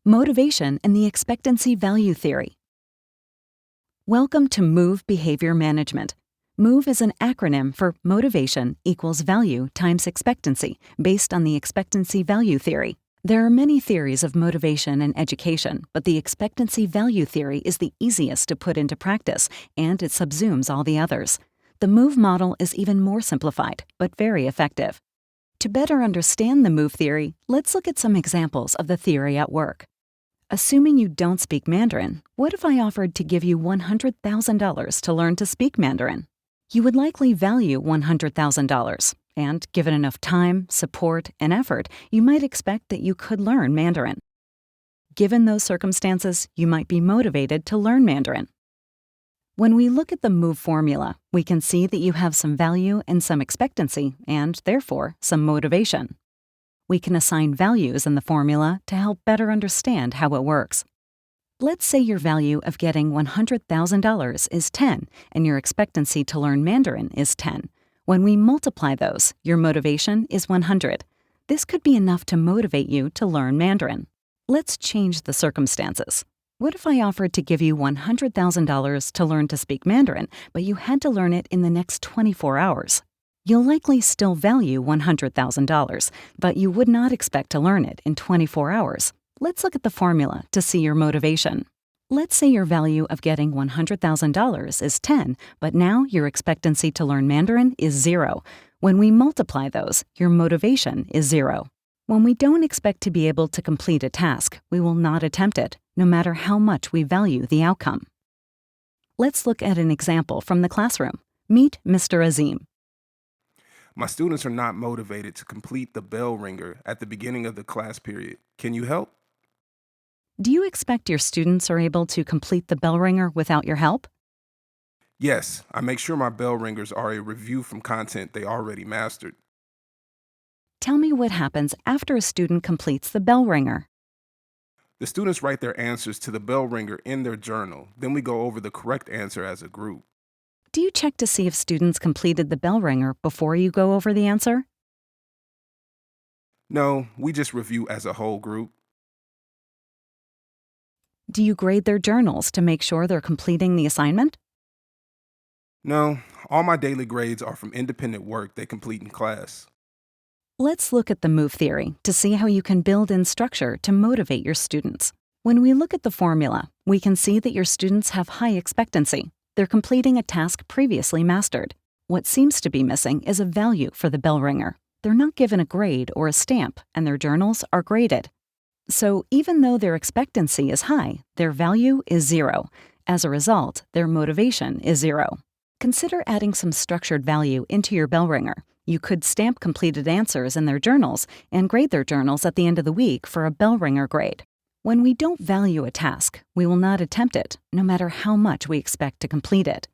Motivation and the Expectancy Value Theory. Welcome to MOVE Behavior Management. MOVE is an acronym for Motivation equals Value times Expectancy, based on the Expectancy Value Theory. There are many theories of motivation and education, but the Expectancy Value Theory is the easiest to put into practice, and it subsumes all the others. The MOVE model is even more simplified, but very effective. To better understand the MOVE theory, let's look at some examples of the theory at work. Assuming you don't speak Mandarin, what if I offered to give you $100,000 to learn to speak Mandarin? You would likely value $100,000, and given enough time, support, and effort, you might expect that you could learn Mandarin. Given those circumstances, you might be motivated to learn Mandarin. When we look at the MOVE formula, we can see that you have some value and some expectancy, and therefore some motivation. We can assign values in the formula to help better understand how it works. Let's say your value of getting $100,000 is 10 and your expectancy to learn Mandarin is 10. When we multiply those, your motivation is 100. This could be enough to motivate you to learn Mandarin. Let's change the circumstances. What if I offered to give you $100,000 to learn to speak Mandarin, but you had to learn it in the next 24 hours? You'll likely still value $100,000, but you would not expect to learn it in 24 hours. Let's look at the formula to see your motivation. Let's say your value of getting $100,000 is 10, but now your expectancy to learn Mandarin is 0. When we multiply those, your motivation is 0. When we don't expect to be able to complete a task, we will not attempt it, no matter how much we value the outcome. Let's look at an example from the classroom. Meet Mr. Azim. My students are not motivated to complete the bell ringer at the beginning of the class period. Can you help? Do you expect your students are able to complete the bell ringer without your help? Yes, I make sure my bell ringers are a review from content they already mastered. Tell me what happens after a student completes the bell ringer. The students write their answers to the bell ringer in their journal. Then we go over the correct answer as a group. Do you check to see if students completed the bell ringer before you go over the answer? No, we just review as a whole group. Do you grade their journals to make sure they're completing the assignment? No, all my daily grades are from independent work they complete in class. Let's look at the MOVE theory to see how you can build in structure to motivate your students. When we look at the formula, we can see that your students have high expectancy. They're completing a task previously mastered. What seems to be missing is a value for the bell ringer. They're not given a grade or a stamp, and their journals are graded. So even though their expectancy is high, their value is 0. As a result, their motivation is 0. Consider adding some structured value into your bell ringer. You could stamp completed answers in their journals and grade their journals at the end of the week for a bell ringer grade. When we don't value a task, we will not attempt it, no matter how much we expect to complete it.